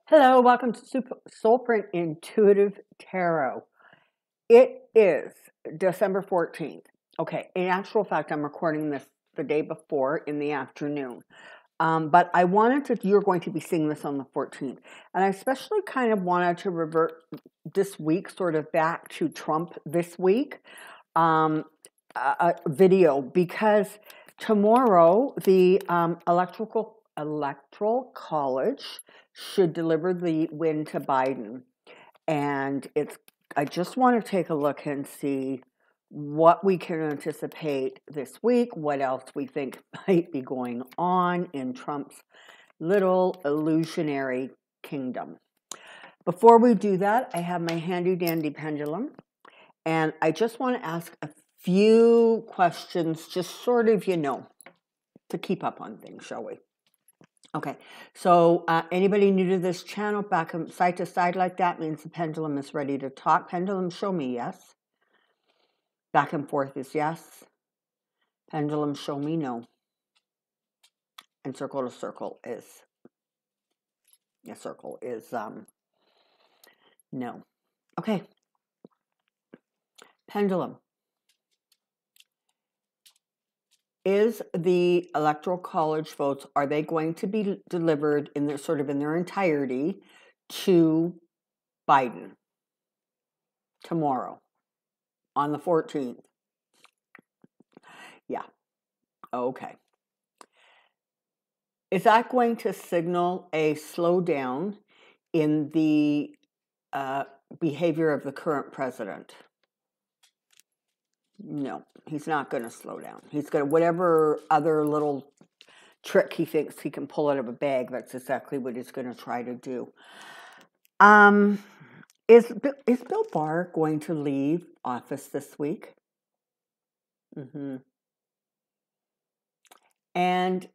Hello, welcome to Soulprint Intuitive Tarot. It is December 14th. Okay, in actual fact, I'm recording this the day before in the afternoon. But I wanted to, you're going to be seeing this on the 14th. And I especially kind of wanted to revert this week sort of back to Trump this week video because tomorrow the Electoral College should deliver the win to Biden. And I just want to take a look and see what we can anticipate this week, what else we think might be going on in Trump's little illusionary kingdom. Before we do that, I have my handy dandy pendulum, and I just want to ask a few questions, just sort of, to keep up on things, shall we? Okay, so anybody new to this channel, back side to side like that means the pendulum is ready to talk. Pendulum, show me yes. Back and forth is yes. Pendulum, show me no. And circle to circle is, no. Okay. Pendulum. Is the Electoral College votes, are they going to be delivered in their entirety to Biden tomorrow on the 14th? Yeah. Okay. Is that going to signal a slowdown in the behavior of the current president? No, he's not going to slow down. He's going to, whatever other little trick he thinks he can pull out of a bag, that's exactly what he's going to try to do. Is Bill Barr going to leave office this week? And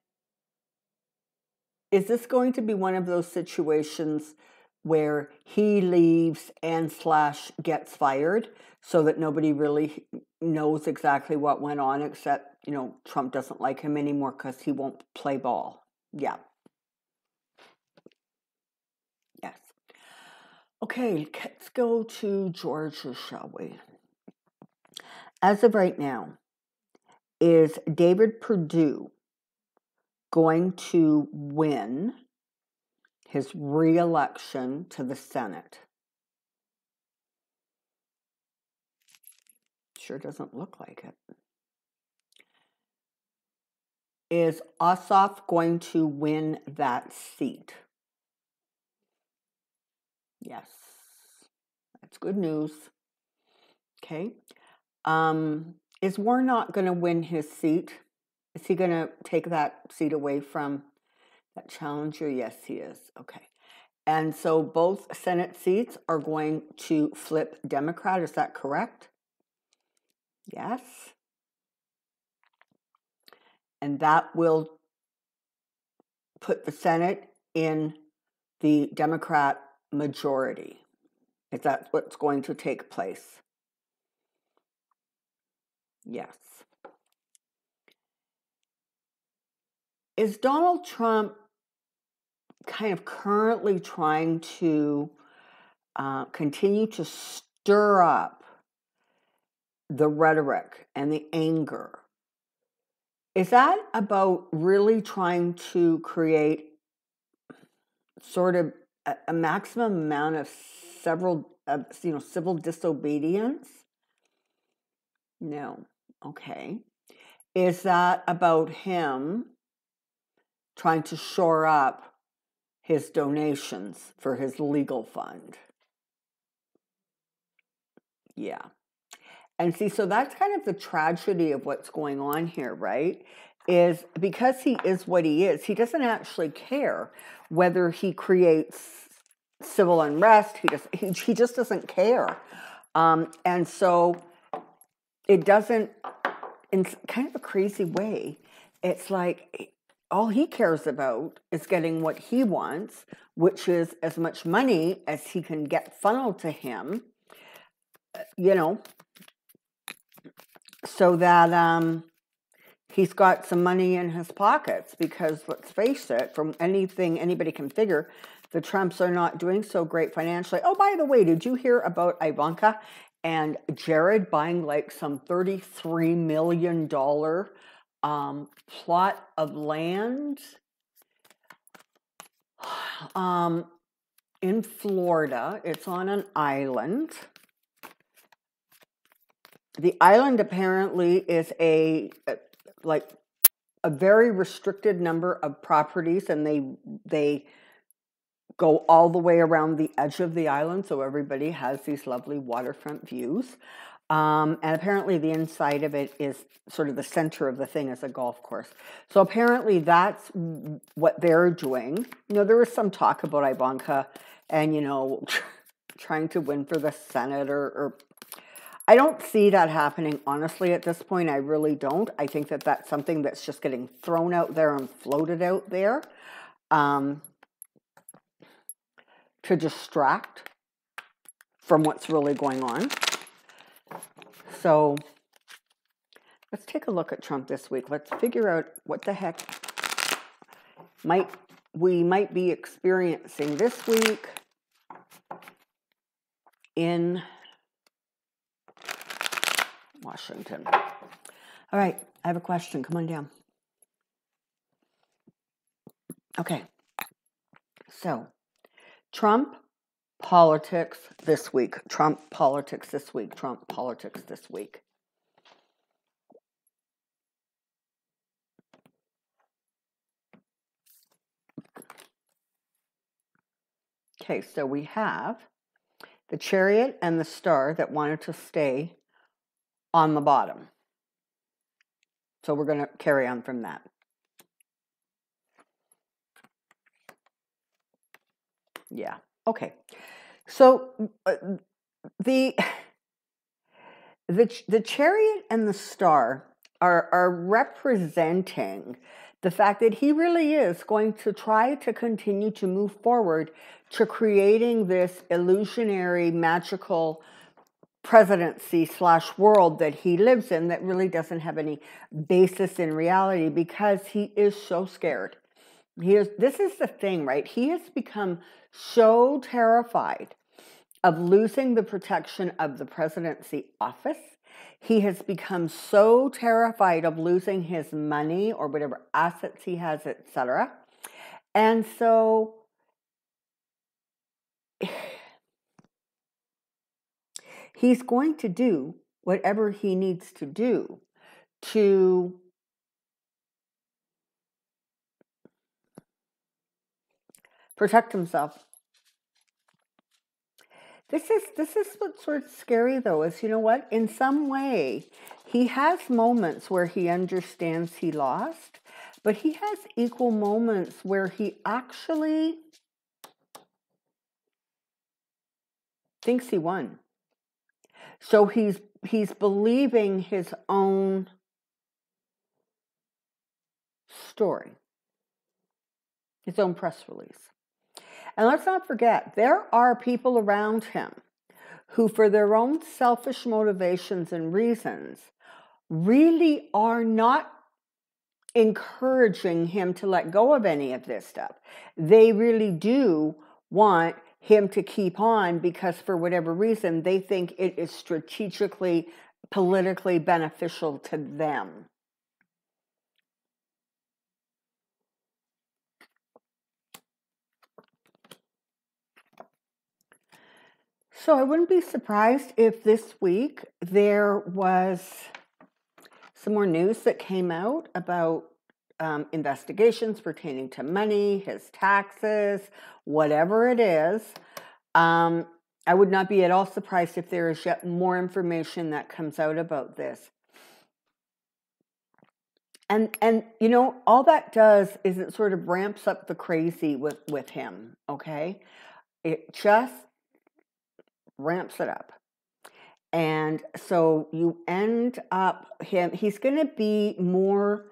is this going to be one of those situations where he leaves and / gets fired so that nobody really knows exactly what went on, except, Trump doesn't like him anymore because he won't play ball? Yeah. Yes. Okay, let's go to Georgia, shall we? As of right now, is David Perdue going to win his re-election to the Senate? Sure doesn't look like it. Is Ossoff going to win that seat? Yes. That's good news. Okay. Is Warnock going to win his seat? Is he going to take that seat away from that challenger? Yes, he is. Okay. And so both Senate seats are going to flip Democrat. Is that correct? Yes. And that will put the Senate in the Democrat majority. Is that what's going to take place? Yes. Is Donald Trump kind of currently trying to continue to stir up the rhetoric and the anger? Is that about really trying to create sort of a maximum amount of civil disobedience? No. Okay. Is that about him trying to shore up his donations for his legal fund? Yeah. And see, so that's kind of the tragedy of what's going on here, right? Is because he is what he is, he doesn't actually care whether he creates civil unrest. He just doesn't care. And so it doesn't, in kind of a crazy way, it's like all he cares about is getting what he wants, which is as much money as he can get funneled to him, so that he's got some money in his pockets because, let's face it, from anything anybody can figure, the Trumps are not doing so great financially. Oh, by the way, did you hear about Ivanka and Jared buying like some $33 million plot of land in Florida? It's on an island. The island apparently is a very restricted number of properties, and they go all the way around the edge of the island, so everybody has these lovely waterfront views. And apparently the inside of it is sort of the center of the thing is a golf course. So apparently that's what they're doing. You know, there was some talk about Ivanka and, you know, trying to win for the Senate or I don't see that happening, honestly, at this point. I really don't. I think that that's something that's just getting thrown out there and floated out there to distract from what's really going on. So let's take a look at Trump this week. Let's figure out what the heck we might be experiencing this week in Washington. All right, I have a question. Come on down. Okay, so Trump politics this week. Trump politics this week. Trump politics this week. Okay, so we have the Chariot and the Star that wanted to stay on the bottom. So we're going to carry on from that. Yeah. Okay. So the Chariot and the Star are representing the fact that he really is going to try to continue to move forward to creating this illusionary, magical presidency / world that he lives in that really doesn't have any basis in reality because he is so scared. This is the thing, right? He has become so terrified of losing the protection of the presidency office. He has become so terrified of losing his money or whatever assets he has, etc. And so he's going to do whatever he needs to do to protect himself. This is what's sort of scary, though, is, you know what? In some way, he has moments where he understands he lost, but he has equal moments where he actually thinks he won. So he's believing his own story, his own press release. And let's not forget, there are people around him who, for their own selfish motivations and reasons, really are not encouraging him to let go of any of this stuff. They really do want him to keep on because, for whatever reason, they think it is strategically, politically beneficial to them. So I wouldn't be surprised if this week there was some more news that came out about investigations pertaining to money, his taxes, whatever it is. I would not be at all surprised if there is yet more information that comes out about this. And you know, all that does is it sort of ramps up the crazy with him, okay? It just ramps it up. And so you end up he's going to be more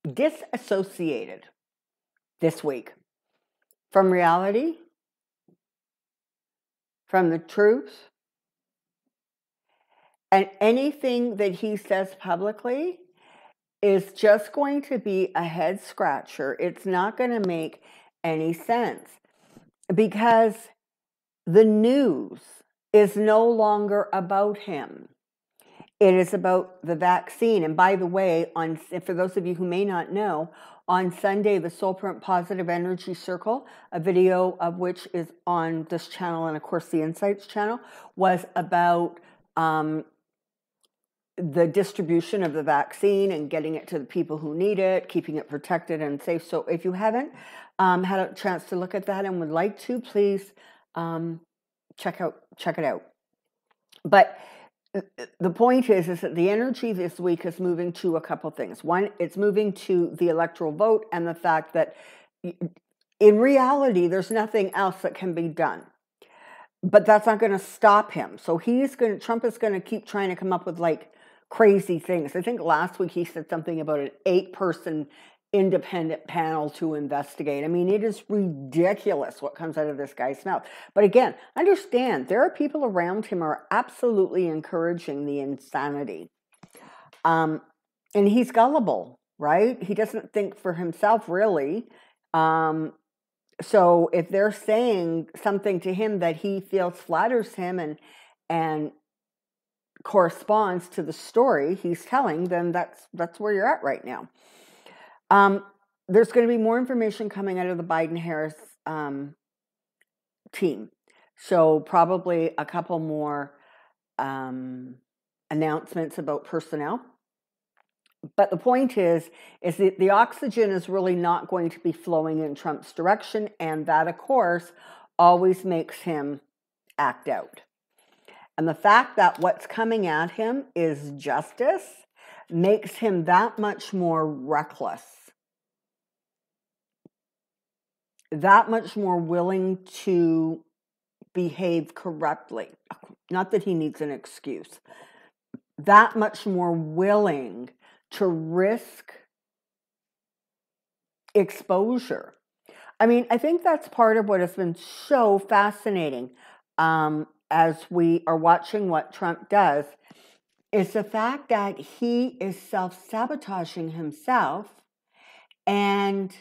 disassociated this week from reality, from the truth, And anything that he says publicly is just going to be a head scratcher. It's not going to make any sense because the news is no longer about him. It is about the vaccine. And by the way, for those of you who may not know, on Sunday, the Soulprint Positive Energy Circle, a video of which is on this channel and, of course, the Insights channel, was about the distribution of the vaccine and getting it to the people who need it, keeping it protected and safe. So if you haven't had a chance to look at that and would like to, please check it out. But the point is that the energy this week is moving to a couple things. One, it's moving to the electoral vote and the fact that in reality, there's nothing else that can be done. But that's not going to stop him. So Trump is going to keep trying to come up with like crazy things. I think last week he said something about an 8-person independent panel to investigate. I mean, it is ridiculous what comes out of this guy's mouth. But again, understand there are people around him who are absolutely encouraging the insanity. And he's gullible, right? He doesn't think for himself, really. So if they're saying something to him that he feels flatters him and corresponds to the story he's telling, then that's where you're at right now. There's going to be more information coming out of the Biden-Harris team. So probably a couple more announcements about personnel. But the point is that the oxygen is really not going to be flowing in Trump's direction, and that, of course, always makes him act out. And the fact that what's coming at him is justice makes him that much more reckless, that much more willing to behave corruptly. Not that he needs an excuse. That much more willing to risk exposure. I mean, I think that's part of what has been so fascinating as we are watching what Trump does, is the fact that he is self-sabotaging himself, and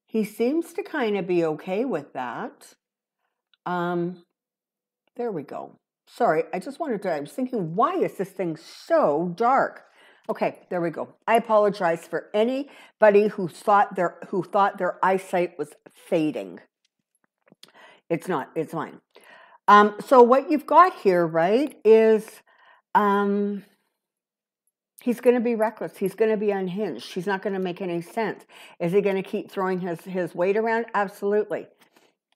he seems to kind of be okay with that. There we go. Sorry, I was thinking, why is this thing so dark? Okay, there we go. I apologize for anybody who thought their eyesight was fading. It's not, it's fine. So what you've got here, right, is he's going to be reckless. He's going to be unhinged. He's not going to make any sense. Is he going to keep throwing his weight around? Absolutely.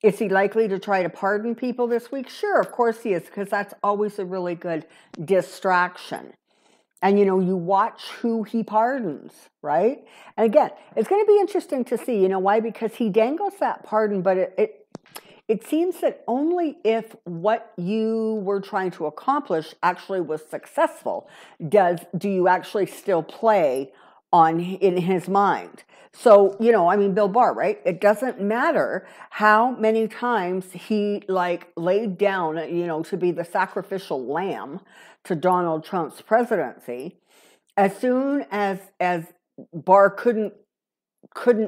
Is he likely to try to pardon people this week? Sure, of course he is, because that's always a really good distraction. And, you watch who he pardons, right? And again, it's going to be interesting to see, why? Because he dangles that pardon, but it seems that only if what you were trying to accomplish actually was successful do you actually still play in his mind. So, Bill Barr, right? It doesn't matter how many times he laid down, to be the sacrificial lamb to Donald Trump's presidency. As soon as Barr couldn't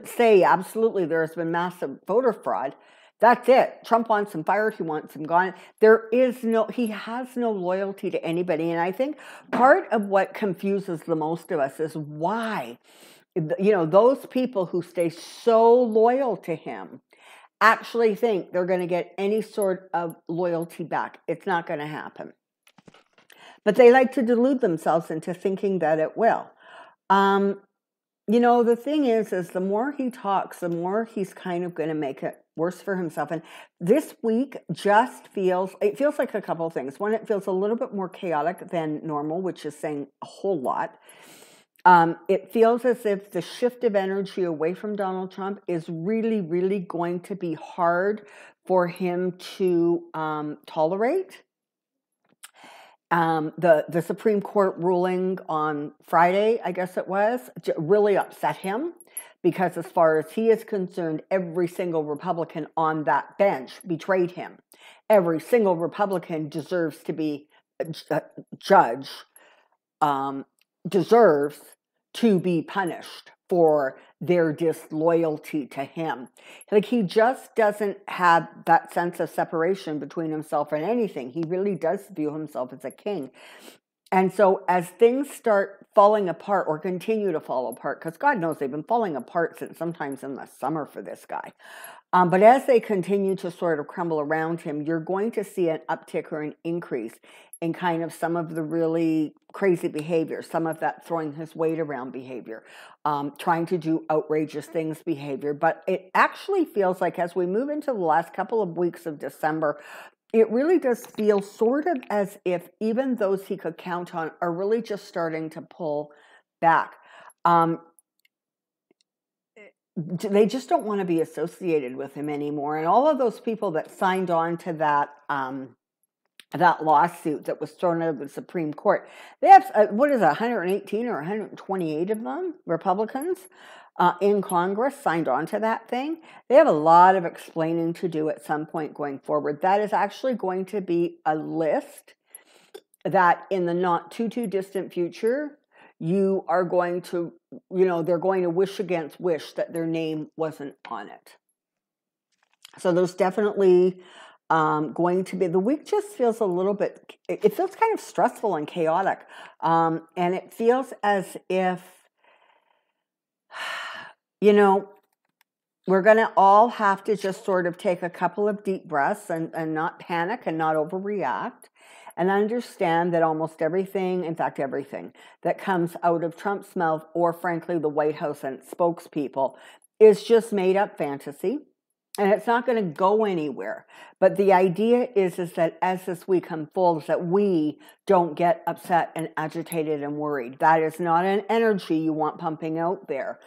say absolutely there has been massive voter fraud, that's it. Trump wants him fired. He wants him gone. He has no loyalty to anybody. And I think part of what confuses the most of us is why, those people who stay so loyal to him actually think they're going to get any sort of loyalty back. It's not going to happen. But they like to delude themselves into thinking that it will. The thing is the more he talks, the more he's kind of going to make it worse for himself. And this week feels like a couple of things. One, it feels a little bit more chaotic than normal, which is saying a whole lot. It feels as if the shift of energy away from Donald Trump is really, really going to be hard for him to tolerate. The Supreme Court ruling on Friday, I guess it was, really upset him because as far as he is concerned, every single Republican on that bench betrayed him. Every single Republican deserves to be judge deserves to be punished for their disloyalty to him. Like, he just doesn't have that sense of separation between himself and anything. He really does view himself as a king. And so as things start falling apart or continue to fall apart, because God knows they've been falling apart since sometimes in the summer for this guy. But as they continue to sort of crumble around him, you're going to see an uptick or an increase in kind of some of the really crazy behavior, some of that throwing his weight around behavior, trying to do outrageous things behavior. But it actually feels like as we move into the last couple of weeks of December, it really does feel sort of as if even those he could count on are really just starting to pull back. They just don't want to be associated with him anymore. And all of those people that signed on to that that lawsuit that was thrown out of the Supreme Court, they have, 118 or 128 of them, Republicans, in Congress signed on to that thing. They have a lot of explaining to do at some point going forward. That is actually going to be a list that in the not too distant future, you are going to, they're going to wish against wish that their name wasn't on it. So there's definitely going to be, the week just feels a little bit, it feels kind of stressful and chaotic. And it feels as if, we're going to all have to just sort of take a couple of deep breaths and not panic and not overreact. And understand that almost everything, in fact, everything that comes out of Trump's mouth, or frankly, the White House and its spokespeople, is just made up fantasy. And it's not going to go anywhere. But the idea is that as this week unfolds, that we don't get upset and agitated and worried. That is not an energy you want pumping out there.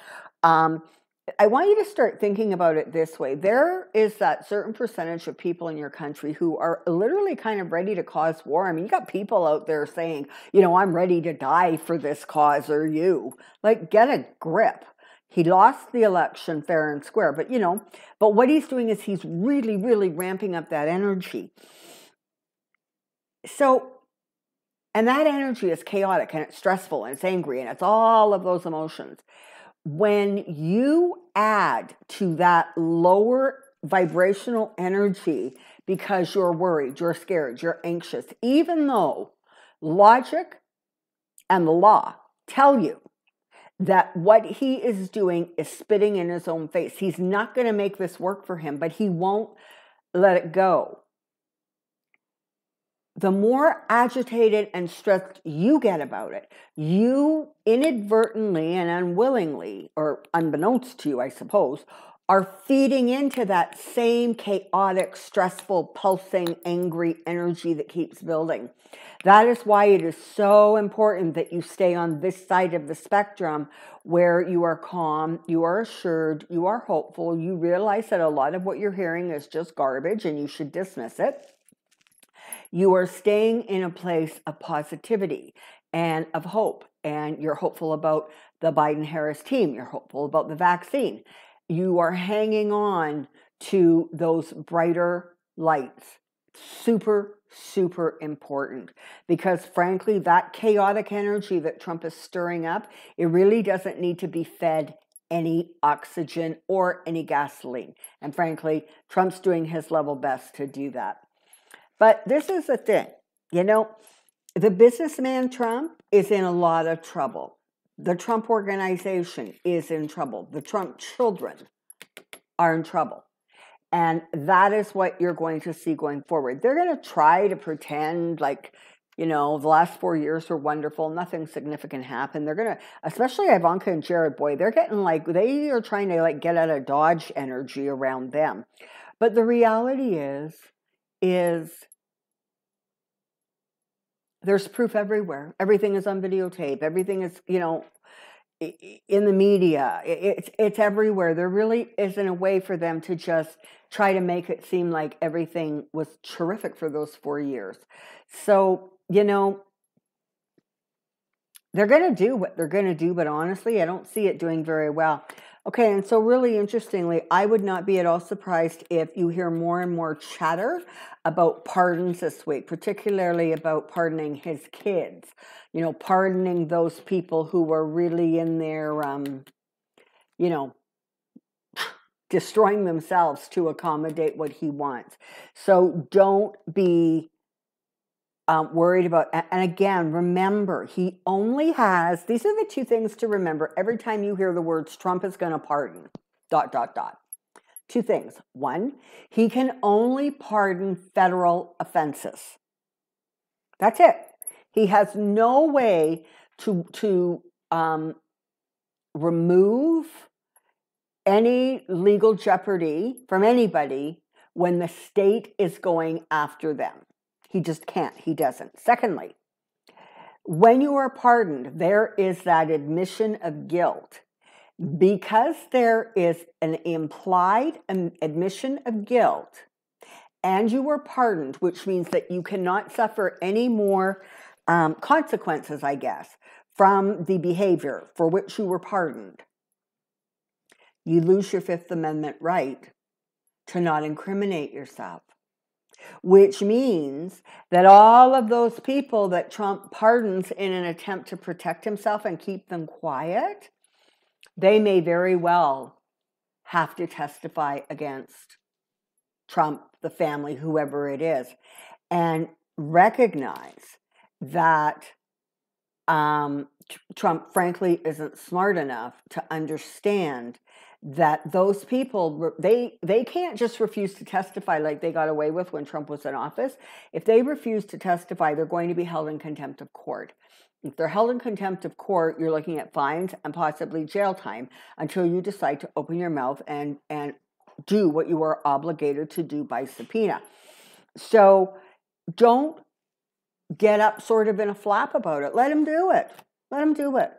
I want you to start thinking about it this way. There is that certain percentage of people in your country who are literally kind of ready to cause war. I mean, you got people out there saying, I'm ready to die for this cause, or you. Like, get a grip. He lost the election fair and square, but what he's doing is he's really, really ramping up that energy. So, and that energy is chaotic and it's stressful and it's angry and it's all of those emotions. When you add to that lower vibrational energy because you're worried, you're scared, you're anxious, even though logic and the law tell you that what he is doing is spitting in his own face. He's not going to make this work for him, but he won't let it go. The more agitated and stressed you get about it, you inadvertently and unwillingly, or unbeknownst to you, I suppose, are feeding into that same chaotic, stressful, pulsing, angry energy that keeps building. That is why it is so important that you stay on this side of the spectrum where you are calm, you are assured, you are hopeful, you realize that a lot of what you're hearing is just garbage and you should dismiss it. You are staying in a place of positivity and of hope, and you're hopeful about the Biden-Harris team. You're hopeful about the vaccine. You are hanging on to those brighter lights. Super, super important, because frankly, that chaotic energy that Trump is stirring up, it really doesn't need to be fed any oxygen or any gasoline. And frankly, Trump's doing his level best to do that. But this is the thing, the businessman Trump is in a lot of trouble. The Trump organization is in trouble. The Trump children are in trouble. And that is what you're going to see going forward. They're going to try to pretend like, the last 4 years were wonderful. Nothing significant happened. They're going to, especially Ivanka and Jared, boy, they're getting they are trying to get out of Dodge energy around them. But the reality is there's proof everywhere. Everything is on videotape. Everything is, in the media. It's everywhere. There really isn't a way for them to just try to make it seem like everything was terrific for those 4 years. So, they're going to do what they're going to do, but honestly, I don't see it doing very well. Okay, and so really interestingly, I would not be at all surprised if you hear more and more chatter about pardons this week, particularly about pardoning his kids, you know, pardoning those people who were really in there, you know, destroying themselves to accommodate what he wants. So don't be worried about, and again, remember, he only has, these are the two things to remember every time you hear the words Trump is going to pardon, ... Two things. One, he can only pardon federal offenses. That's it. He has no way to remove any legal jeopardy from anybody when the state is going after them. He just can't. He doesn't. Secondly, when you are pardoned, there is that admission of guilt. Because there is an implied admission of guilt, and you were pardoned, which means that you cannot suffer any more consequences, I guess, from the behavior for which you were pardoned, you lose your Fifth Amendment right to not incriminate yourself. Which means that all of those people that Trump pardons in an attempt to protect himself and keep them quiet, they may very well have to testify against Trump, the family, whoever it is, and recognize that Trump, frankly, isn't smart enough to understand that those people, they can't just refuse to testify like they got away with when Trump was in office. If they refuse to testify, they're going to be held in contempt of court. If they're held in contempt of court, you're looking at fines and possibly jail time until you decide to open your mouth and do what you are obligated to do by subpoena. So don't get up sort of in a flap about it. Let him do it. Let him do it.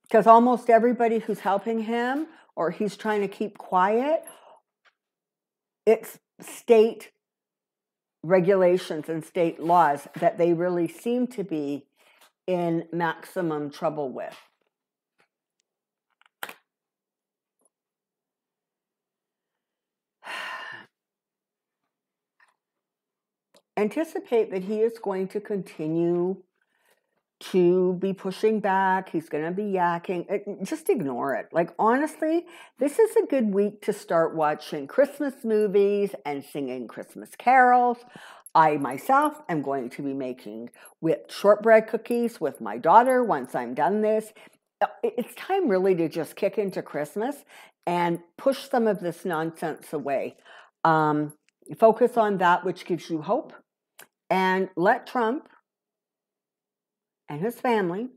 Because almost everybody who's helping him or he's trying to keep quiet, it's state regulations and state laws that they really seem to be in maximum trouble with. Anticipate that he is going to continue to be pushing back. He's going to be yakking. Just ignore it. Like, honestly, this is a good week to start watching Christmas movies and singing Christmas carols. I myself am going to be making whipped shortbread cookies with my daughter once I'm done this. It's time really to just kick into Christmas and push some of this nonsense away. Focus on that which gives you hope, and let Trump and his family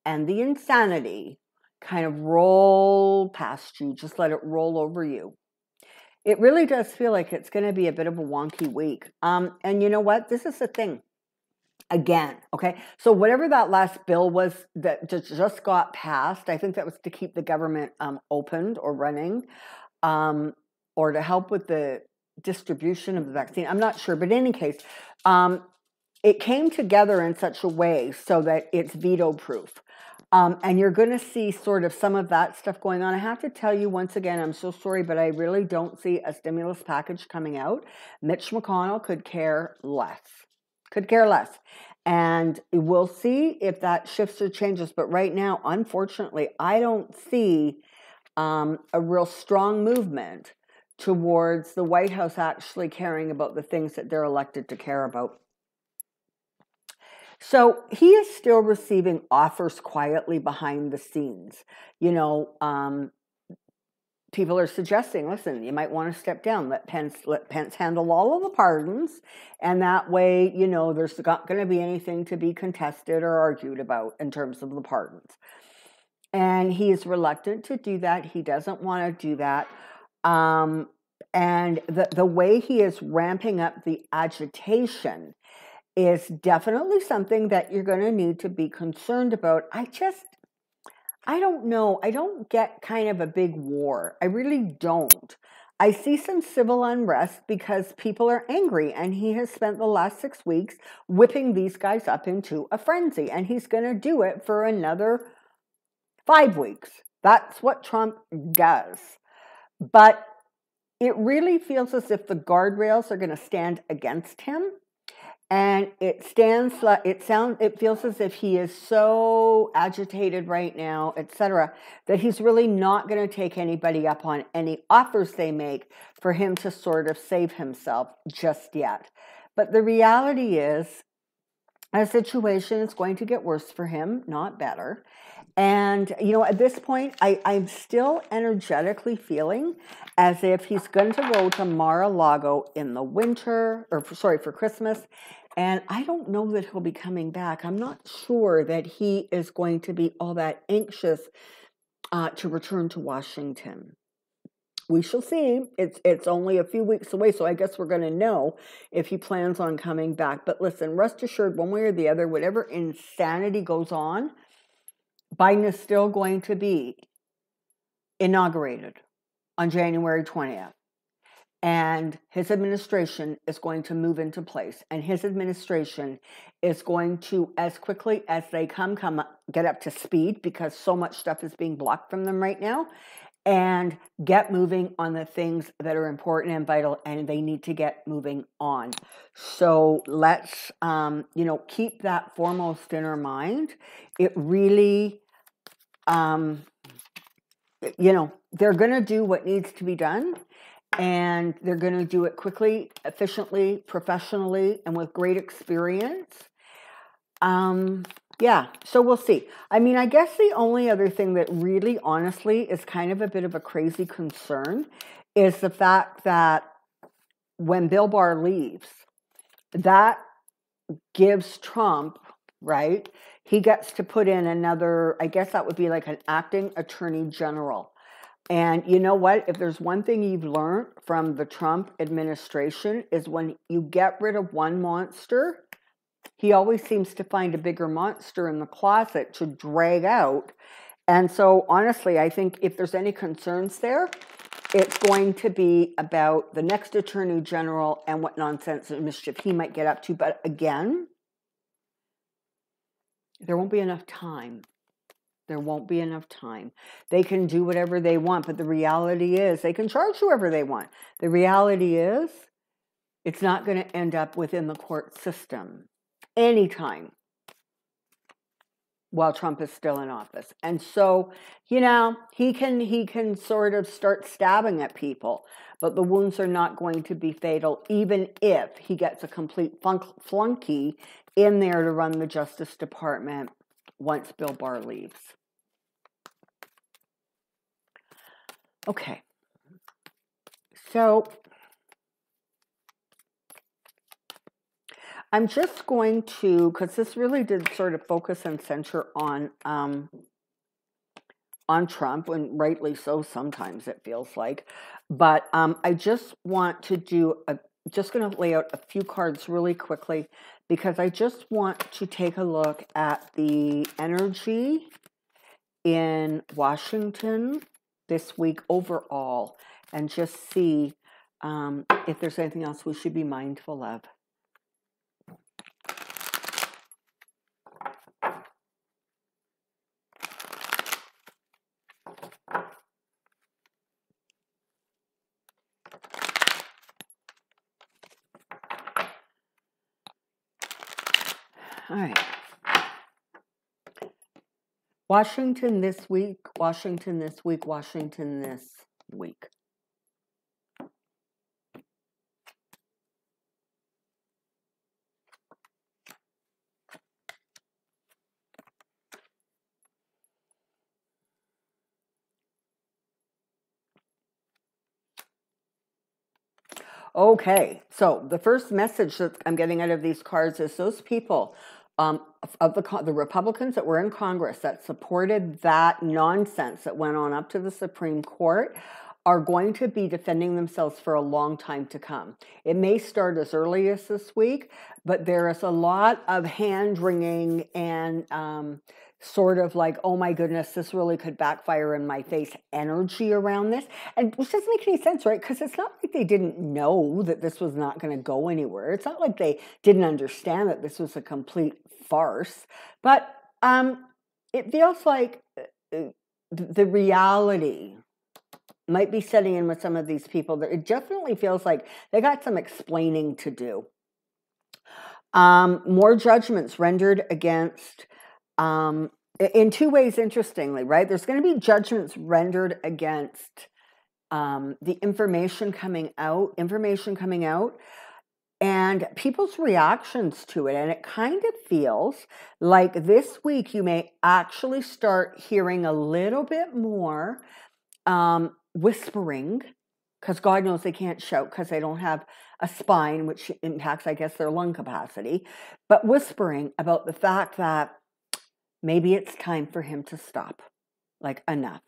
and the insanity kind of roll past you. Just let it roll over you. It really does feel like it's going to be a bit of a wonky week. And you know what? This is the thing. Again, okay? So whatever that last bill was that just got passed, I think that was to keep the government opened or running, or to help with the distribution of the vaccine. I'm not sure. But in any case, it came together in such a way so that it's veto-proof. And you're going to see sort of some of that stuff going on. I have to tell you once again, I'm so sorry, but I really don't see a stimulus package coming out. Mitch McConnell could care less. Could care less. And we'll see if that shifts or changes. But right now, unfortunately, I don't see a real strong movement towards the White House actually caring about the things that they're elected to care about. So he is still receiving offers quietly behind the scenes. You know, people are suggesting, listen, you might want to step down. Let Pence handle all of the pardons. And that way, you know, there's not going to be anything to be contested or argued about in terms of the pardons. And he is reluctant to do that. He doesn't want to do that. And the way he is ramping up the agitation is definitely something that you're going to need to be concerned about. I don't know. I don't get kind of a big war. I really don't. I see some civil unrest because people are angry, and he has spent the last 6 weeks whipping these guys up into a frenzy, and he's going to do it for another 5 weeks. That's what Trump does. But it really feels as if the guardrails are going to stand against him. And it feels as if he is so agitated right now, etc., that he's really not going to take anybody up on any offers they make for him to sort of save himself just yet. But the reality is, a situation is going to get worse for him, not better. And, at this point, I'm still energetically feeling as if he's going to go to Mar-a-Lago in the winter, for Christmas. And I don't know that he'll be coming back. I'm not sure that he is going to be all that anxious to return to Washington. We shall see. It's only a few weeks away, so I guess we're going to know if he plans on coming back. But listen, rest assured, one way or the other, whatever insanity goes on, Biden is still going to be inaugurated on January 20th. And his administration is going to move into place. And his administration is going to, as quickly as they get up to speed, because so much stuff is being blocked from them right now, and get moving on the things that are important and vital, and they need to get moving on. So let's, keep that foremost in our mind. It really, they're going to do what needs to be done, and they're going to do it quickly, efficiently, professionally, and with great experience. Yeah, so we'll see. I mean, I guess the only other thing that really, honestly, is kind of a bit of a crazy concern is the fact that when Bill Barr leaves, that gives Trump, right, he gets to put in another, I guess that would be like an acting attorney general. And you know what? If there's one thing you've learned from the Trump administration is when you get rid of one monster, he always seems to find a bigger monster in the closet to drag out. And so, honestly, I think if there's any concerns there, it's going to be about the next attorney general and what nonsense and mischief he might get up to. But again, there won't be enough time. There won't be enough time. They can do whatever they want, but the reality is they can charge whoever they want. The reality is it's not going to end up within the court system anytime while Trump is still in office. And so, he can sort of start stabbing at people, but the wounds are not going to be fatal, even if he gets a complete flunky in there to run the Justice Department once Bill Barr leaves. Okay. So I'm just going to, because this really did sort of focus and center on Trump, and rightly so sometimes it feels like. But I just want to just going to lay out a few cards really quickly, because I just want to take a look at the energy in Washington this week overall, and just see if there's anything else we should be mindful of. All right. Washington this week, Washington this week, Washington this week. Okay, so the first message that I'm getting out of these cards is those people of the Republicans that were in Congress that supported that nonsense that went on up to the Supreme Court are going to be defending themselves for a long time to come. It may start as early as this week, but there is a lot of hand-wringing and sort of like, oh my goodness, this really could backfire in my face energy around this. And which doesn't make any sense, right? Because it's not like they didn't know that this was not going to go anywhere. It's not like they didn't understand that this was a complete farce. But it feels like the reality might be setting in with some of these people that it definitely feels like they got some explaining to do. More judgments rendered against, in two ways, interestingly, right? There's going to be judgments rendered against the information coming out, and people's reactions to it. And it kind of feels like this week you may actually start hearing a little bit more whispering, because God knows they can't shout because they don't have a spine, which impacts, I guess, their lung capacity, but whispering about the fact that maybe it's time for him to stop, like enough.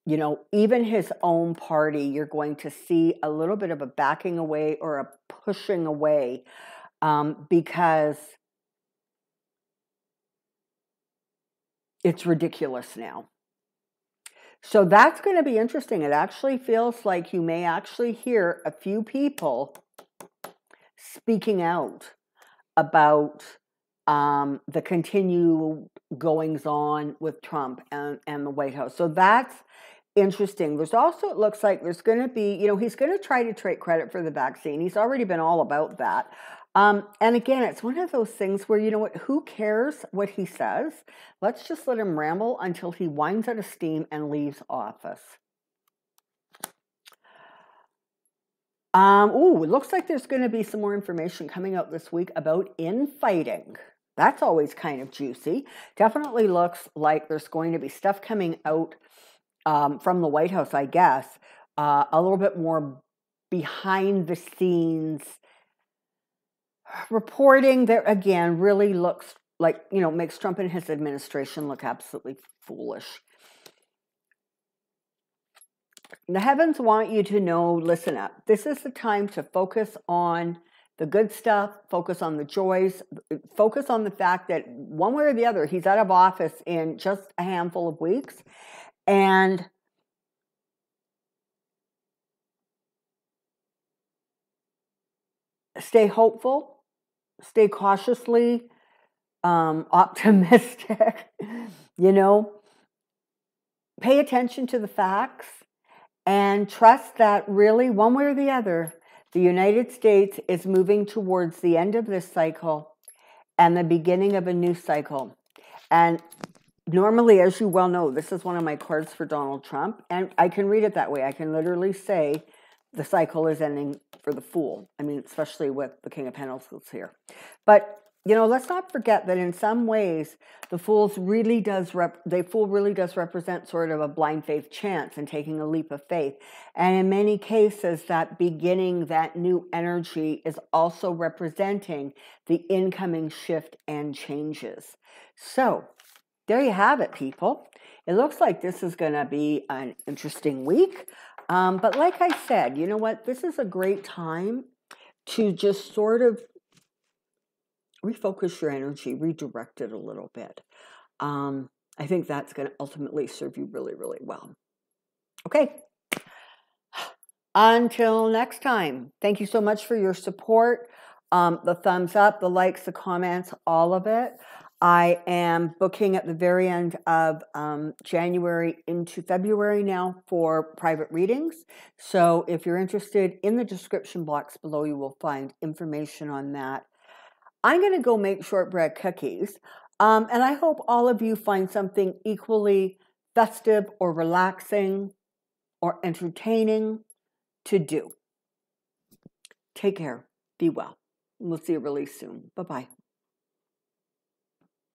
You know, even his own party, you're going to see a little bit of a backing away or a pushing away, because it's ridiculous now. So that's going to be interesting. It actually feels like you may actually hear a few people speaking out about the continued goings on with Trump and the White House. So that's interesting. There's also, it looks like there's going to be, you know, he's going to try to take credit for the vaccine. He's already been all about that. And again, it's one of those things where, you know what, who cares what he says? Let's just let him ramble until he winds out of steam and leaves office. It looks like there's going to be some more information coming out this week about infighting. That's always kind of juicy. Definitely looks like there's going to be stuff coming out from the White House, I guess, a little bit more behind the scenes reporting that, again, really looks like, you know, makes Trump and his administration look absolutely foolish. The heavens want you to know, listen up. This is the time to focus on the good stuff, focus on the joys, focus on the fact that one way or the other, he's out of office in just a handful of weeks. And stay hopeful, stay cautiously optimistic, you know, pay attention to the facts and trust that really one way or the other, the United States is moving towards the end of this cycle and the beginning of a new cycle. And normally, as you well know, this is one of my cards for Donald Trump, and I can read it that way. I can literally say the cycle is ending for the Fool. I mean, especially with the King of Pentacles here. But, you know, let's not forget that in some ways, the Fool really does represent sort of a blind faith chance and taking a leap of faith. And in many cases, that beginning, that new energy is also representing the incoming shift and changes. So there you have it, people. It looks like this is going to be an interesting week. But like I said, you know what? This is a great time to just sort of refocus your energy, redirect it a little bit. I think that's going to ultimately serve you really, really well. Okay. Until next time, thank you so much for your support. The thumbs up, the likes, the comments, all of it. I am booking at the very end of January into February now for private readings. So if you're interested, in the description box below, you will find information on that. I'm going to go make shortbread cookies. And I hope all of you find something equally festive or relaxing or entertaining to do. Take care. Be well. We'll see you really soon. Bye-bye.